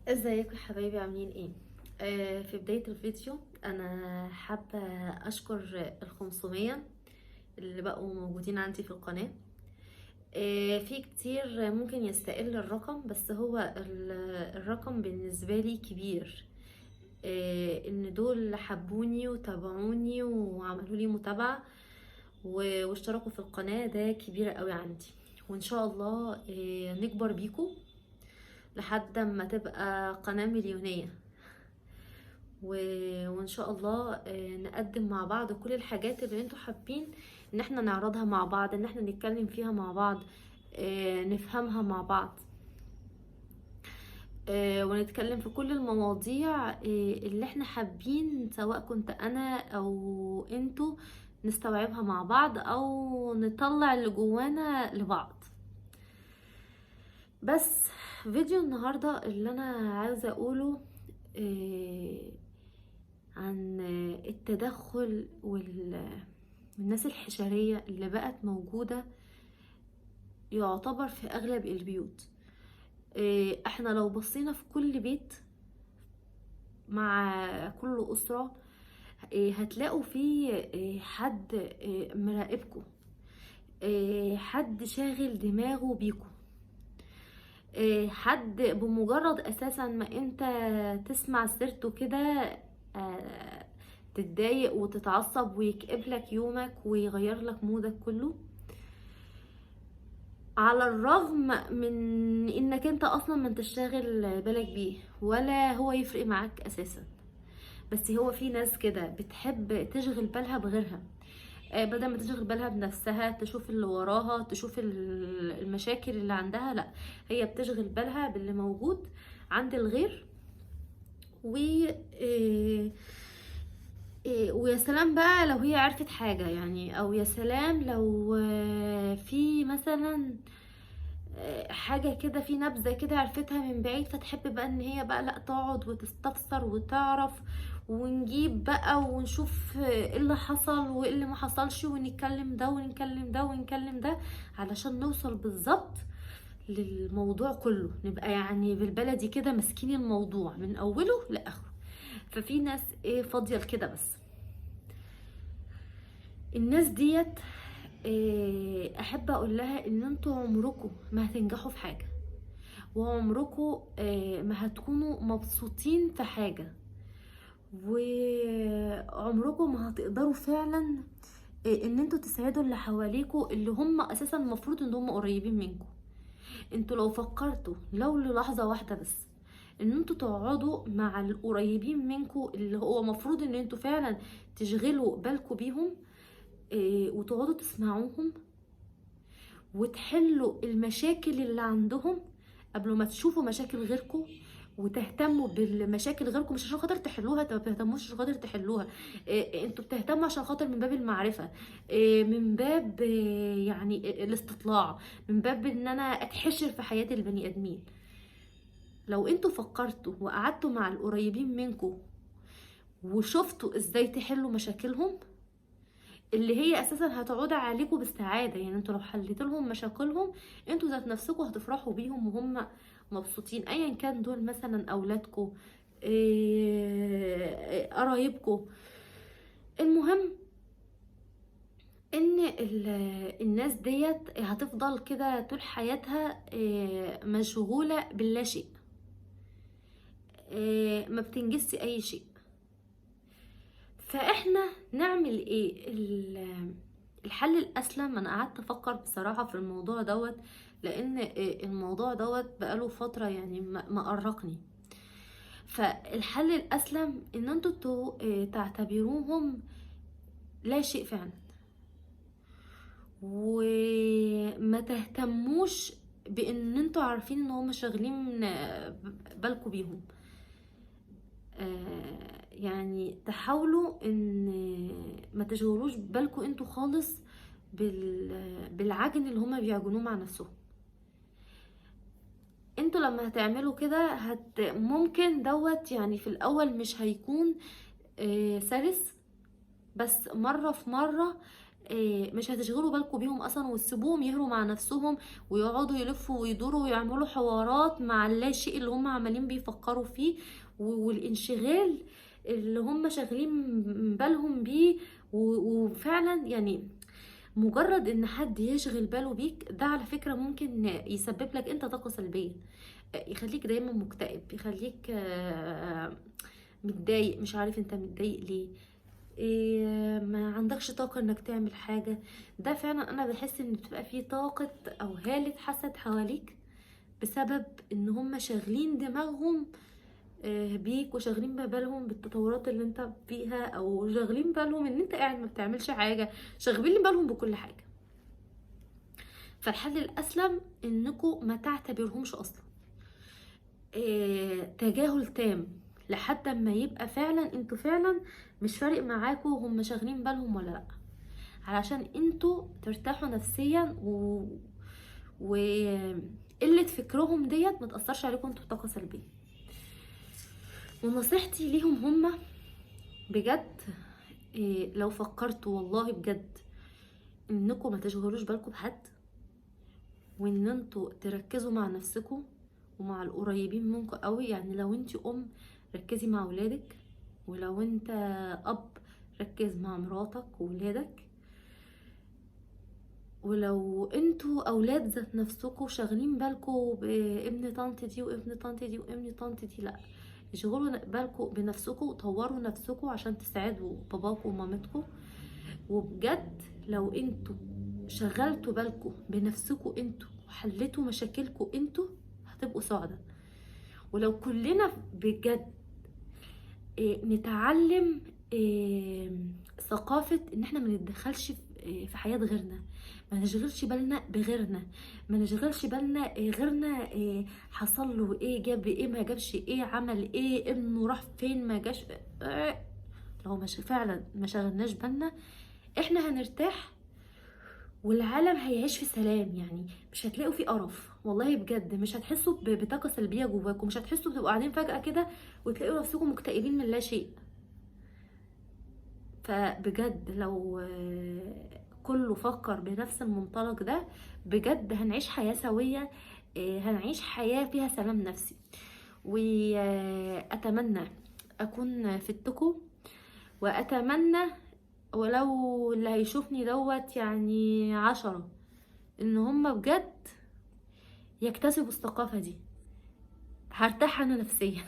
ازيكم يا حبايبي، عاملين ايه؟ في بداية الفيديو انا حابة اشكر ال500 اللي بقوا موجودين عندي في القناة. في كتير ممكن يستقل الرقم، بس هو الرقم بالنسبة لي كبير. ان دول حبوني وتابعوني وعملوا لي متابعة واشتركوا في القناة، ده كبير قوي عندي. وان شاء الله نكبر بيكم لحد ما تبقى قناة مليونية. وان شاء الله نقدم مع بعض كل الحاجات اللي انتوا حابين ان احنا نعرضها مع بعض، ان احنا نتكلم فيها مع بعض، نفهمها مع بعض، ونتكلم في كل المواضيع اللي احنا حابين، سواء كنت انا او انتوا، نستوعبها مع بعض او نطلع اللي جوانا لبعض. بس فيديو النهاردة اللي انا عاوزة اقوله آه، عن التدخل والناس الحشرية اللي بقت موجودة، يعتبر في أغلب البيوت. احنا لو بصينا في كل بيت مع كل أسرة، هتلاقوا فيه حد مراقبكم، حد شاغل دماغه بيكم، حد بمجرد أساسا ما انت تسمع سيرته كده آه، تتضايق وتتعصب ويكئب لك يومك ويغير لك مودك كله، على الرغم من انك انت اصلا ما انتش شاغل بالك بيه ولا هو يفرق معاك اساسا. بس هو في ناس كده بتحب تشغل بالها بغيرها، بدل ما تشغل بالها بنفسها، تشوف اللي وراها، تشوف المشاكل اللي عندها، لا، هي بتشغل بالها باللي موجود عند الغير. و آه، ويا سلام بقى لو هي عرفت حاجة، يعني او يا سلام لو في مثلا حاجة كده، في نبذة كده عرفتها من بعيد، فتحب بقى ان هي بقى لا تقعد وتستفسر وتعرف، ونجيب بقى ونشوف ايه اللي حصل وايه اللي ما حصلش، ونتكلم ده ونتكلم ده ونتكلم ده علشان نوصل بالظبط للموضوع كله، نبقى يعني بالبلدي كده ماسكين الموضوع من اوله لاخره. ففي ناس ايه فاضية لكده. بس الناس ديت احب اقول لها ان انتوا عمركم ما هتنجحوا في حاجة، وعمركم ما هتكونوا مبسوطين في حاجة، وعمركم ما هتقدروا فعلا ان انتوا تسعدوا اللي حواليكوا اللي هم اساسا المفروض ان هم قريبين منكم. انتوا لو فكرتوا لو للحظة واحدة بس ان انتوا تقعدوا مع القريبين منكم اللي هو مفروض ان انتوا فعلا تشغلوا بالكم بيهم، وتقعدوا تسمعوهم وتحلوا المشاكل اللي عندهم قبل ما تشوفوا مشاكل غيركم، وتهتموا بالمشاكل غيركم مش عشان خاطر تحلوها، انتوا ما بتهتموش عشان خاطر تحلوها، انتوا بتهتموا عشان خاطر من باب المعرفة، من باب يعني الاستطلاع، من باب ان انا اتحشر في حياة البني ادمين. لو انتوا فكرتوا وقعدتوا مع القريبين منكم وشفتوا ازاي تحلوا مشاكلهم اللي هي اساسا هتعود عليكم بالسعاده، يعني انتوا لو حليت لهم مشاكلهم انتوا ذات نفسكم هتفرحوا بيهم وهم مبسوطين، ايا كان دول مثلا اولادكم، قرايبكم. المهم ان الناس ديت هتفضل كده طول حياتها مشغوله باللا شيء، ما بتنجزش اي شيء. فاحنا نعمل ايه؟ الحل الاسلم، انا قعدت افكر بصراحه في الموضوع دوت، لان الموضوع دوت بقاله فتره يعني مقرقني. فالحل الاسلم ان انتوا تعتبروهم لا شيء فعلا، وما تهتموش بان انتوا عارفين ان هم شاغلين بالكم بيهم. يعني تحاولوا ان ما تشغلوش بالكم انتوا خالص بالعجن اللي هما بيعجنوه مع نفسهم. انتوا لما هتعملوا كده ممكن دوت يعني في الاول مش هيكون سلس، بس مرة في مرة مش هتشغلوا بالكم بيهم اصلا وتسيبوهم يهروا مع نفسهم ويقعدوا يلفوا ويدوروا ويعملوا حوارات مع اللا شيء اللي هم عمالين بيفكروا فيه، والانشغال اللي هم شاغلين بالهم بيه. وفعلا يعني مجرد ان حد يشغل باله بيك ده على فكرة ممكن يسبب لك انت طاقة سلبية، يخليك دايما مكتئب، يخليك متضايق، مش عارف انت متضايق ليه، ما عندكش طاقة انك تعمل حاجة. ده فعلا انا بحس ان بتبقى فيه طاقة او هالة حسد حواليك بسبب ان هم شاغلين دماغهم بيك، وشاغلين بالهم بالتطورات اللي انت فيها، او شاغلين بالهم ان انت قاعد ما بتعملش حاجة، شاغلين بالهم بكل حاجة. فالحل الاسلم انكم ما تعتبرهمش اصلا، تجاهل تام لحد ما يبقى فعلا انتوا فعلا مش فارق معاكوا هم شاغلين بالهم ولا لا، علشان انتوا ترتاحوا نفسيا وقلة فكرهم ديت ما تأثرش عليكم انتوا بطاقة سلبية. ونصيحتي ليهم هم بجد، لو فكرتوا والله بجد انكم ما تشغلوش بالكم بحد، وان انتوا تركزوا مع نفسكم ومع القريبين منكم قوي. يعني لو انت ركزي مع ولادك، ولو انت اب ركز مع مراتك وولادك، ولو انتوا اولاد ذات نفسكم شاغلين بالكم بابن طنط دي وابن طنط دي وابن طنط دي، لا، اشغلوا بالكم بنفسكم وطوروا نفسكم عشان تساعدوا باباكم ومامتكم. وبجد لو انتوا شغلتوا بالكم بنفسكم انتوا وحلتوا مشاكلكم انتوا هتبقوا سعداء. ولو كلنا بجد نتعلم ثقافة ان احنا ما نتدخلش في حياة غيرنا، ما نشغلش بالنا بغيرنا، ما نشغلش بالنا غيرنا حصل له ايه، جاب ايه، ما جابش ايه، عمل ايه، ابنه راح فين، ما جاش. لو مش فعلا ما شغلناش بالنا احنا هنرتاح، والعالم هيعيش في سلام. يعني مش هتلاقوا فيه قرف، والله بجد مش هتحسوا بطاقة سلبية جواكم، مش هتحسوا بتبقوا قاعدين فجأة كده وتلاقوا نفسكم مكتئبين من لا شيء. فبجد لو كله فكر بنفس المنطلق ده بجد هنعيش حياة سوية، هنعيش حياة فيها سلام نفسي. وأتمنى أكون فدتكم، وأتمنى ولو اللي هيشوفني دوت يعني 10 ان هم بجد يكتسبوا الثقافة دي، هرتاح انا نفسيا.